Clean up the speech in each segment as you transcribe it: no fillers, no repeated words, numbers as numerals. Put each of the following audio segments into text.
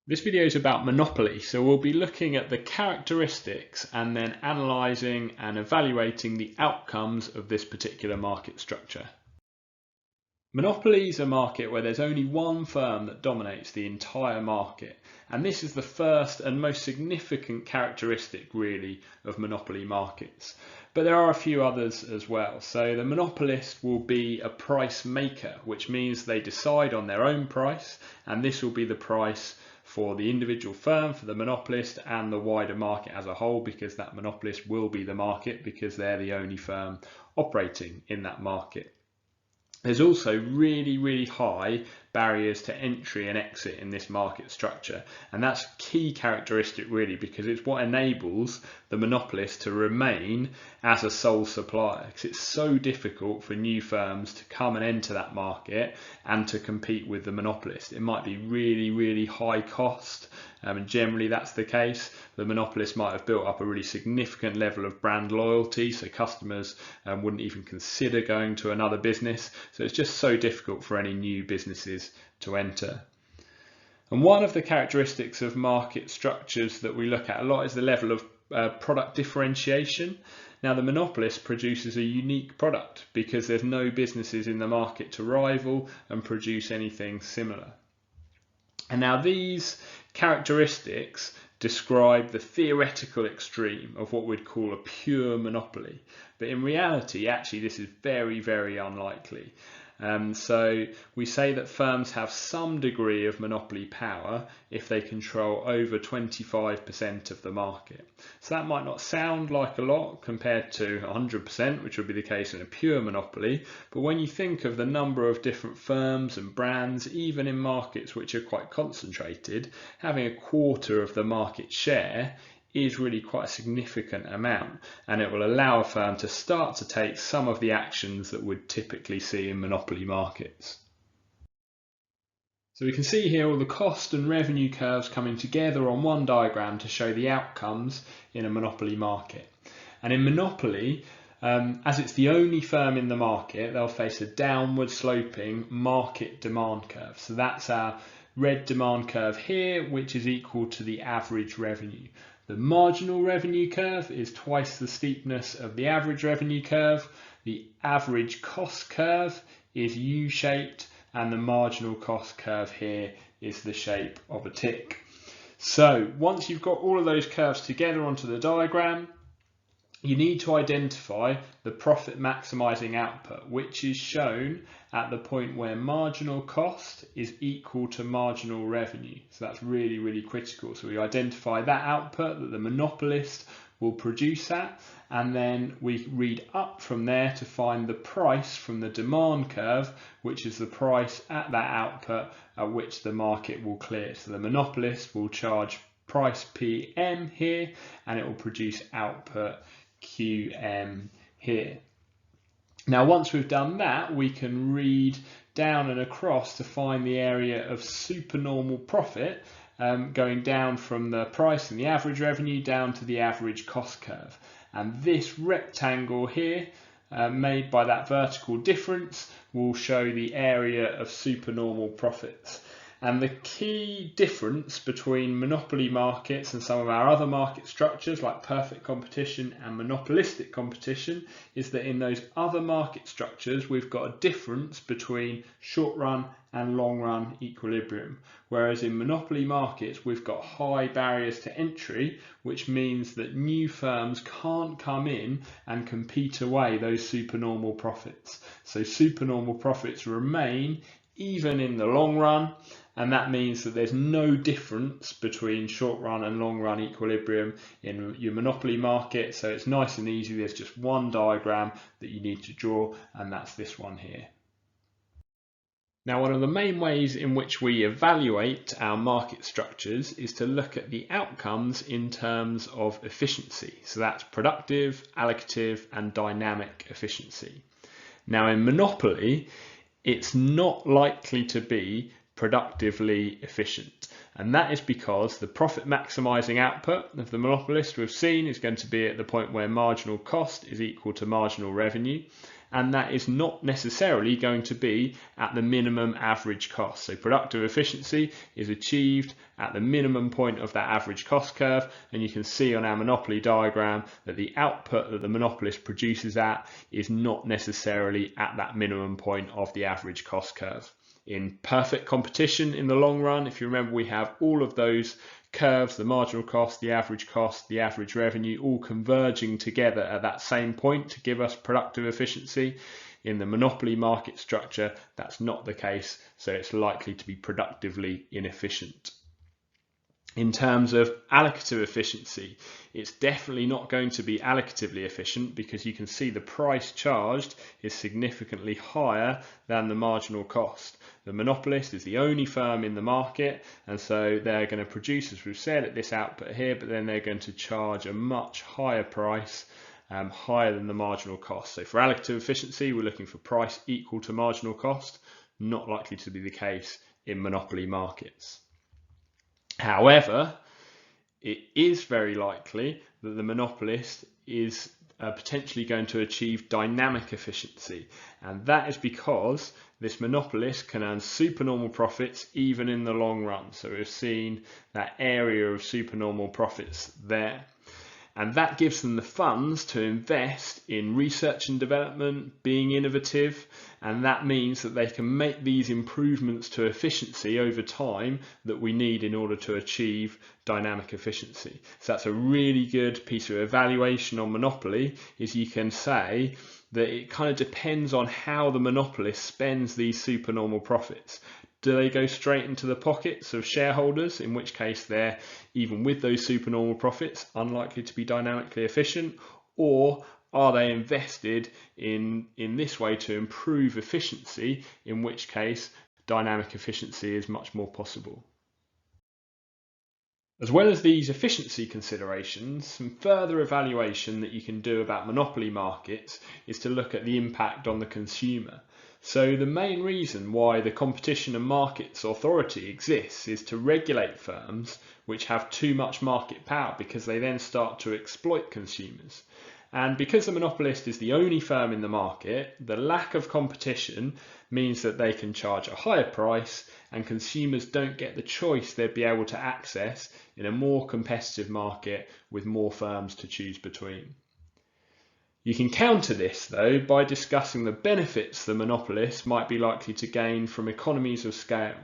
This video is about monopoly, so we'll be looking at the characteristics and then analysing and evaluating the outcomes of this particular market structure. Monopoly is a market where there's only one firm that dominates the entire market, and this is the first and most significant characteristic really of monopoly markets. But there are a few others as well. So the monopolist will be a price maker, which means they decide on their own price, and this will be the price for the individual firm, for the monopolist, and the wider market as a whole, because that monopolist will be the market because they're the only firm operating in that market. There's also really high barriers to entry and exit in this market structure, and that's a key characteristic really, because it's what enables the monopolist to remain as a sole supplier, because it's so difficult for new firms to come and enter that market and to compete with the monopolist. It might be really high cost, and generally that's the case. The monopolist might have built up a really significant level of brand loyalty, so customers wouldn't even consider going to another business. So it's just so difficult for any new businesses to enter. And one of the characteristics of market structures that we look at a lot is the level of product differentiation. Now, the monopolist produces a unique product because there's no businesses in the market to rival and produce anything similar. And now these characteristics describe the theoretical extreme of what we'd call a pure monopoly. But in reality, actually, this is very unlikely. So we say that firms have some degree of monopoly power if they control over 25% of the market. So that might not sound like a lot compared to 100%, which would be the case in a pure monopoly. But when you think of the number of different firms and brands, even in markets which are quite concentrated, having a quarter of the market share is really quite a significant amount, and it will allow a firm to start to take some of the actions that we'd typically see in monopoly markets. So we can see here all the cost and revenue curves coming together on one diagram to show the outcomes in a monopoly market. And in monopoly, as it's the only firm in the market, they'll face a downward sloping market demand curve. So that's our red demand curve here, which is equal to the average revenue. The marginal revenue curve is twice the steepness of the average revenue curve. The average cost curve is U-shaped, and the marginal cost curve here is the shape of a tick. So once you've got all of those curves together onto the diagram, you need to identify the profit maximizing output, which is shown at the point where marginal cost is equal to marginal revenue. So that's really critical. So we identify that output that the monopolist will produce at, and then we read up from there to find the price from the demand curve, which is the price at that output at which the market will clear. So the monopolist will charge price PM here, and it will produce output QM here. Now, once we've done that, we can read down and across to find the area of supernormal profit, going down from the price and the average revenue down to the average cost curve. And this rectangle here, made by that vertical difference, will show the area of supernormal profits. And the key difference between monopoly markets and some of our other market structures like perfect competition and monopolistic competition is that in those other market structures we've got a difference between short run and long run equilibrium. Whereas in monopoly markets we've got high barriers to entry, which means that new firms can't come in and compete away those supernormal profits. So supernormal profits remain even in the long run, and that means that there's no difference between short run and long run equilibrium in your monopoly market. So it's nice and easy. There's just one diagram that you need to draw, and that's this one here. Now, one of the main ways in which we evaluate our market structures is to look at the outcomes in terms of efficiency. So that's productive, allocative, and dynamic efficiency. Now, in monopoly, it's not likely to be productively efficient. And that is because the profit maximizing output of the monopolist we've seen is going to be at the point where marginal cost is equal to marginal revenue. And that is not necessarily going to be at the minimum average cost. So productive efficiency is achieved at the minimum point of that average cost curve, and you can see on our monopoly diagram that the output that the monopolist produces at is not necessarily at that minimum point of the average cost curve. In perfect competition in the long run, if you remember, we have all of those curves, the marginal cost, the average revenue, all converging together at that same point to give us productive efficiency. In the monopoly market structure, that's not the case, so it's likely to be productively inefficient. In terms of allocative efficiency, it's definitely not going to be allocatively efficient because you can see the price charged is significantly higher than the marginal cost. The monopolist is the only firm in the market, and so they're going to produce, as we've said, at this output here, but then they're going to charge a much higher price, higher than the marginal cost. So for allocative efficiency, we're looking for price equal to marginal cost, not likely to be the case in monopoly markets. However, it is very likely that the monopolist is potentially going to achieve dynamic efficiency, and that is because this monopolist can earn supernormal profits even in the long run. So we've seen that area of supernormal profits there. And that gives them the funds to invest in research and development, being innovative, and that means that they can make these improvements to efficiency over time that we need in order to achieve dynamic efficiency. So that's a really good piece of evaluation on monopoly, is you can say that it kind of depends on how the monopolist spends these supernormal profits. Do they go straight into the pockets of shareholders, in which case they're, even with those supernormal profits, unlikely to be dynamically efficient, or are they invested in this way to improve efficiency, in which case dynamic efficiency is much more possible. As well as these efficiency considerations, some further evaluation that you can do about monopoly markets is to look at the impact on the consumer. So the main reason why the Competition and Markets Authority exists is to regulate firms which have too much market power, because they then start to exploit consumers. And because the monopolist is the only firm in the market, the lack of competition means that they can charge a higher price and consumers don't get the choice they'd be able to access in a more competitive market with more firms to choose between. You can counter this, though, by discussing the benefits the monopolist might be likely to gain from economies of scale.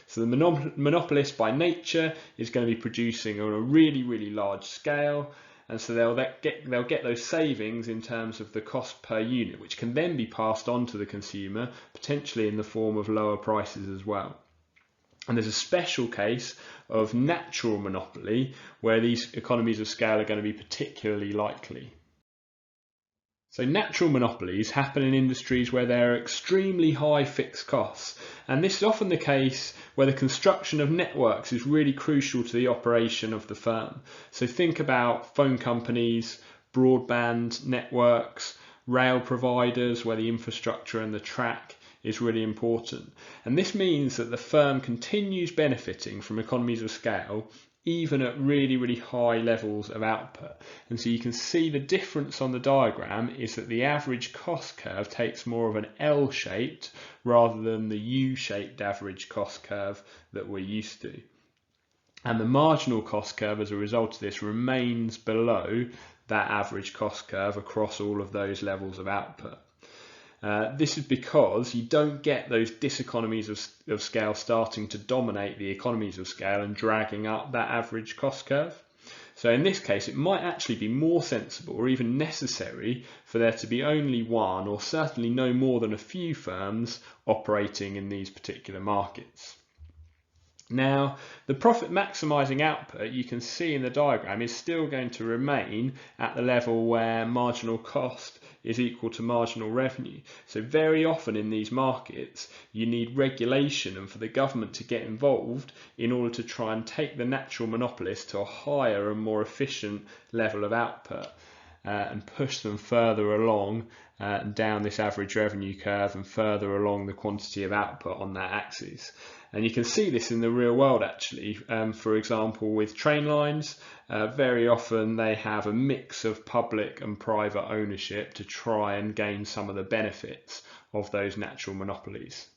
So the monopolist by nature is going to be producing on a really, really large scale, and so they'll get those savings in terms of the cost per unit, which can then be passed on to the consumer, potentially in the form of lower prices as well. And there's a special case of natural monopoly where these economies of scale are going to be particularly likely. So natural monopolies happen in industries where there are extremely high fixed costs, and this is often the case where the construction of networks is really crucial to the operation of the firm. So think about phone companies, broadband networks, rail providers where the infrastructure and the track is really important. And this means that the firm continues benefiting from economies of scale even at really, really high levels of output. And so you can see the difference on the diagram is that the average cost curve takes more of an L-shaped rather than the U-shaped average cost curve that we're used to. And the marginal cost curve as a result of this remains below that average cost curve across all of those levels of output. This is because you don't get those diseconomies of scale starting to dominate the economies of scale and dragging up that average cost curve. So in this case, it might actually be more sensible or even necessary for there to be only one, or certainly no more than a few firms operating in these particular markets. Now, the profit maximizing output you can see in the diagram is still going to remain at the level where marginal cost is equal to marginal revenue. So very often in these markets, you need regulation and for the government to get involved in order to try and take the natural monopolist to a higher and more efficient level of output. and push them further along down this average revenue curve and further along the quantity of output on that axis. And you can see this in the real world actually. For example, with train lines, very often they have a mix of public and private ownership to try and gain some of the benefits of those natural monopolies.